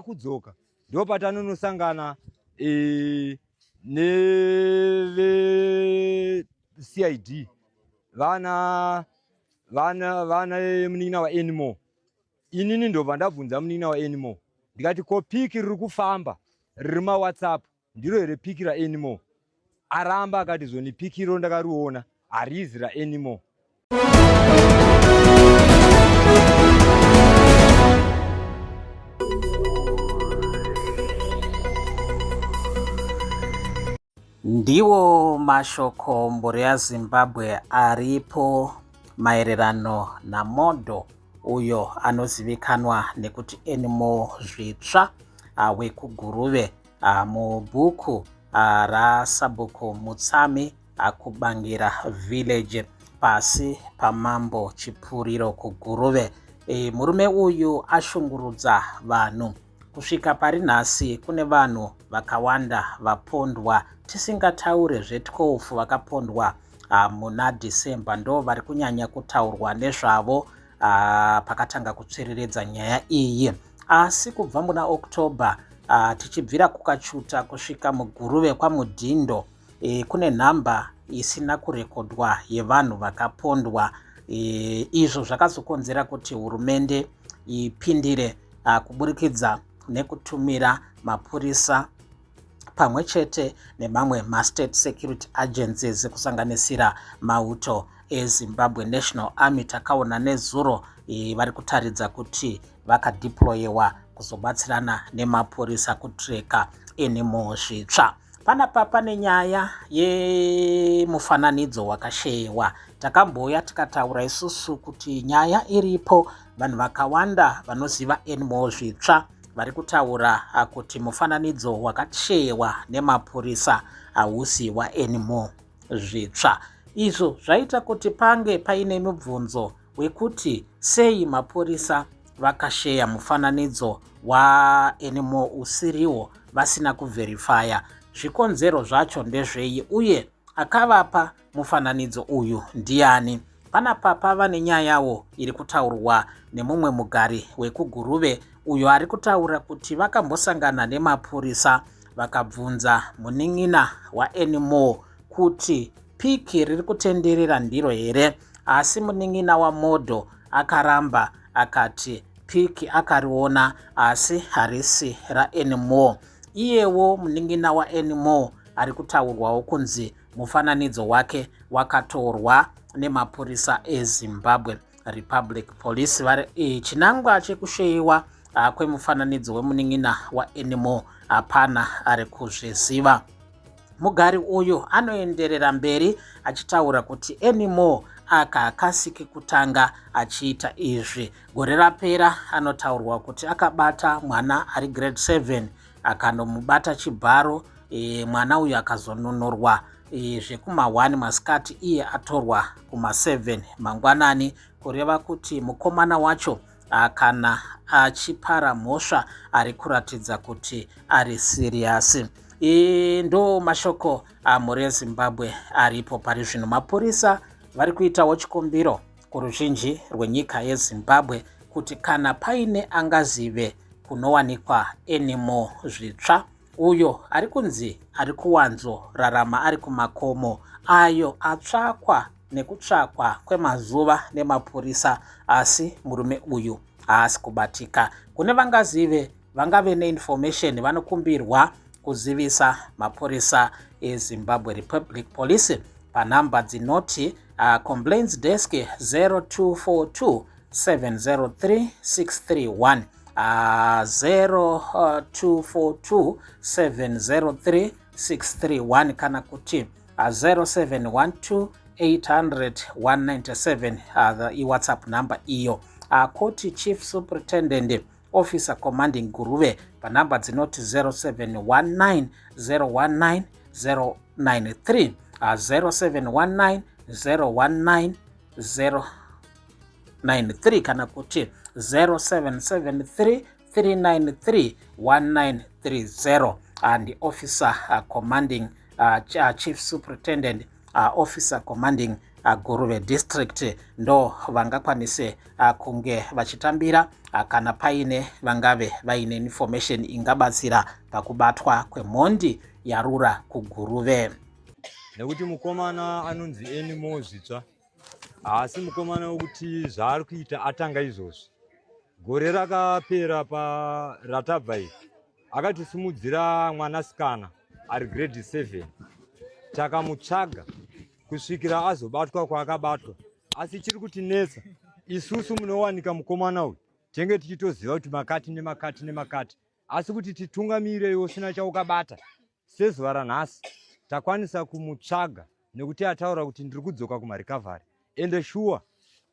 kudzoka ndo patanonosangana neve CID vana munin'ina waAnimal. Inini ndo vandabvunza munin'ina waAnimal ndikati ko piki riri kufamba riri maWhatsApp ndiro here piki raAnimal? Aramba akati zoni piki iro ndakariona harizi raAnimal. Ndiwo mashoko mbori yaZimbabwe aripo maererano naModo uyo anozivikanwa nekuti Animal Zvitsva wekuGuruve mubhuku raSabhuku Mutsami kubangira village pasi paMambo Chipuriro kuGuruve. Murume uyu ashungurudza vanhu. Kusvika pari nhasi kune vanhu vakawanda vapondwa, tisingataure zve12 vakapondwa muna December, ndo vari kunyanya kutaurwa nezvavo pakatanga kutsviriridza nyaya iyi. Asi kubva muna October tichibvira kukachuta kusvika muGuruve kwaMudhindo, kune nhamba isina kurekodwa yevanhu vakapondwa. Izvo zvakazokonzera kuti hurumende ipindire kuburikidza nekutumira mapurisa pamwe chete nemamwe ma-state security agencies kusanganisira mauto eZimbabwe National Army. Takaona nezuro vari kutaridza kuti vakadeployewa kuzobatsirana nemapurisa kutreka Animal Zvitsva. Panapa pane nyaya yemufananidzo wakashewa. Takamboya tikataura isusu kuti nyaya iripo, vanhu vakawanda vanoziva Animal Zvitsva vari kutaura kuti mufananidzo wakashewa nemapurisa hausi waAnimal Zvitsva. Izvo zvaita kuti pange paine mubvunzo wekuti sei mapurisa vakasheya mufananidzo waAnimal usiriwo vasina kuvherifaya. Zvikonzero zvacho ndezvei uye akavapa mufananidzo uyu ndiani? Panapa pava nenyayawo iri kutaurwa nemumwe mugari wekuGuruve uyo ari kutaura kuti vakambosangana nemapurisa vakabvunza munin'ina waAnimal kuti piki riri kutenderera ndiro here, asi munin'ina waModo akaramba akati piki akariona asi harisi raAnimal. Iyewo munin'ina waAnimal ari kutaurwawo kunzi mufananidzo wake wakatorwa nemapurisa eZimbabwe Republic Police. Chinangwa chekusheyiwa kwemufananidzo wemunin'ina waAnimal hapana ari kuzviziva. Mugari uyu anoenderera mberi achitaura kuti Animal akasiki kutanga achiita izvi. Gore rapera anotaurwa kuti akabata mwana ari grade 7 akanomubata chibharo, mwana uyu akazononorwa zvekuma1 masikati, iye atorwa kuma7 mangwanani, kureva kuti mukomana wacho kana achipara mhosva ari kuratidza kuti ari siriyasi. Ndo mashoko amhuri yeZimbabwe aripo pari zvino. Mapurisa vari kuitawo chikumbiro kuruzhinji rwenyika yeZimbabwe kuti kana paine angazive kunowanikwa Animal Zvitsva, uyo ari kunzi ari kuwanzorarama ari kumakomo ayo atsvakwa nekutsvakwa kwemazuva nemapurisa, asi murume uyu haasi kubatika. Kune vangazive, vangave neinformation, vanokumbirwa kuzivisa mapurisa eZimbabwe Republic Police panhamba dzinoti complaints desk 0242 703 631 0242 703 631 kana kuti 0712 800 197 iWhatsApp number iyo. Koti Chief Superintendent Officer Commanding Guruve panhamba dzinoti 0719 019 093 0719 019 093 kana kuti 0773 393 1930 and Officer Commanding Chief Superintendent Officer Commanding Guruve district ndo vangakwanise kunge vachitambira kana paine vangave vaine information ingabatsira pakubatwa kwemhondi yarura kuGuruve. Nekuti mukomana anonzi Enimo Zvitsva asi mukomana wekuti zvaari kuita atanga izvozvi. Gore rakapera ratabva iri akatisimudzira mwanasikana ari grade 7 takamutsvaga kusvikira azobatwa kwaakabatwa, asi chiri kutinetsa isusu munowanika mukomana uyu tenge tichitoziva kuti makati nemakati nemakati, asi kuti titungamirire usina chaukabata. Sezuva ranhasi takwanisa kumutsvaga nekuti ataura kuti ndiri kudzoka kumarikavhari, ende shuwa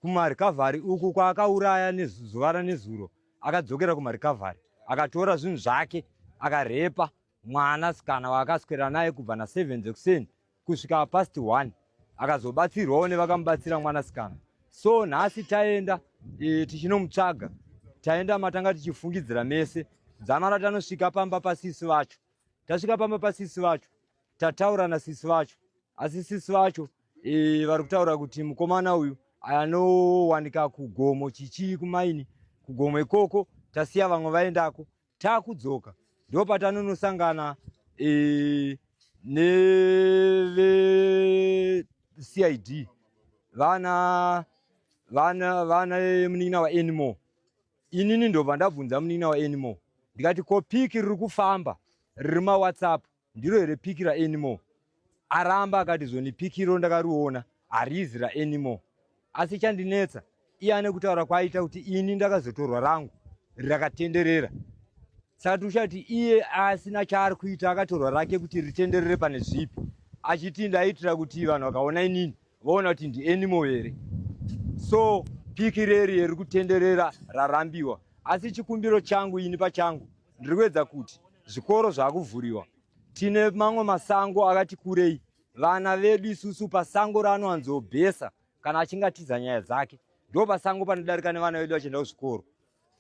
kumarikavhari uku kwaakauraya zuva ranezuro akadzokera kumarikavhari akatora zvinhu zvake akarepa mwanasikana waakaswera naye kubva na7 dzekuseni kusvika past 1 akazobatsirwawo nevakamubatsira mwanasikana. So nhasi taenda tichinomutsvaga, taenda matanga tichifungidzira mese. Dzamara tanosvika pamba pasisi vacho, tasvika pamba pasisi vacho tataura nasisi vacho, asi sisi vacho vari kutaura kuti mukomana uyu anowanika kugomo chichii kumaini. Kugomo ikoko tasiya vamwe vaendako, taakudzoka ndo patanonosangana neve CID vana munin'ina waEnimo. Inini ndo vandabvunza munin'ina waEnimo ndikati ko piki riri kufamba riri maWhatsApp ndiro here piki raEnimo? Aramba akati zoni piki iro ndakariona harizi raEnimo. Asi chandinetsa iye ane kutaura kwaita kuti ini ndakazotorwa rangu rakatenderera. Saka tuchati iye asina chaari kuita, akatorwa rake kuti ritenderere pane zvipi, achiti ndaitira kuti vanhu vakaona inini vaona kuti ndiEnimo here. So piki reri riri kutenderera rarambiwa. Asi chikumbiro changu ini pachangu ndiri kuedza kuti zvikoro zvakuvhuriwa, tine mamwe masango akati kurei, vana vedu isusu pasango raanowanzobhesa kana achingatiza nyaya dzake ndo pasango panodarika nevana vedu vachienda kuzvikoro.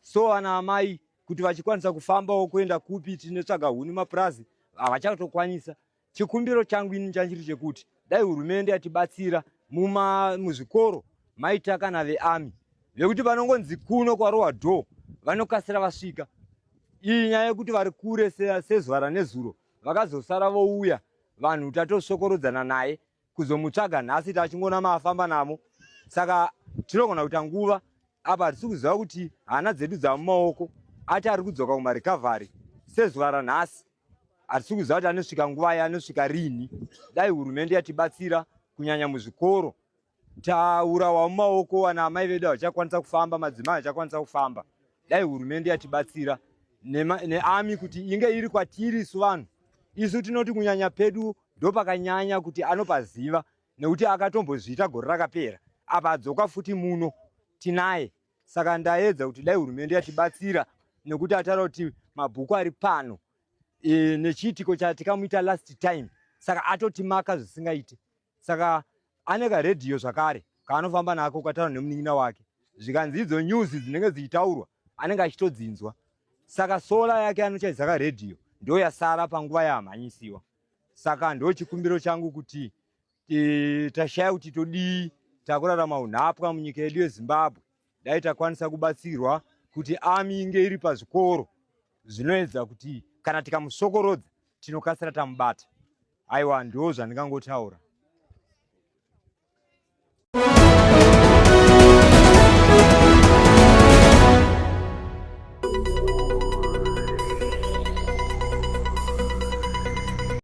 So ana amai kuti vachikwanisa kufambawo kuenda kupi, tinotsvaga huni mapurazi havachatokwanisa. Chikumbiro changu ini chanchiri chekuti dai hurumende yatibatsira muzvikoro maita kana veArmy vekuti vanongonzi kuno kwarohwa dho vanokasira vasvika. Iyi nyaya yekuti vari kure sezuva ranezuro vakazosara vouya vanhu tatosokorodzana naye kuzomutsvaga nhasi tachingona maafamba namo. Saka tinogona kuita nguva apa hatisi kuziva kuti hana dzedu dzamumaoko ati ari kudzoka kumarikavhari sezuva ranhasi. Hatisi kuziva kuti anosvika nguva yanosvika rini. Dai hurumende yatibatsira kunyanya muzvikoro, taurawa mumaoko, vana amai vedu havachakwanisa kufamba, madzimai havachakwanisa kufamba. Dai hurumende yatibatsira neArmy kuti inge iri kwatiri isu vanhu. Isu tinoti kunyanya pedu ndo pakanyanya kuti anopaziva nekuti akatombozviita gore rakapera, apa adzoka futi muno tinaye. Saka ndaedza kuti dai hurumende yatibatsira nekuti ataura kuti mabhuku ari pano nechiitiko chatikamuita last time, saka atotimaka zvisingaite. Saka ane karedhiyo zvakare kaanofamba nako kataura nemunin'ina wake, zvikanzi idzo nyuzi dzinenge dzichitaurwa anenge achitodzinzwa. Saka sola yake anochaisa karedhiyo ndo yasara panguva yamhanyisiwa. Saka ndo chikumbiro changu kuti tashaya kuti todii, takurarama unhapwa munyika yedu yeZimbabwe, dai takwanisa kubatsirwa kuti Army inge iri pazvikoro zvinoedza kuti kana tikamusokorodza tinokasira tamubata. Aiwa, ndo zvandingangotaura.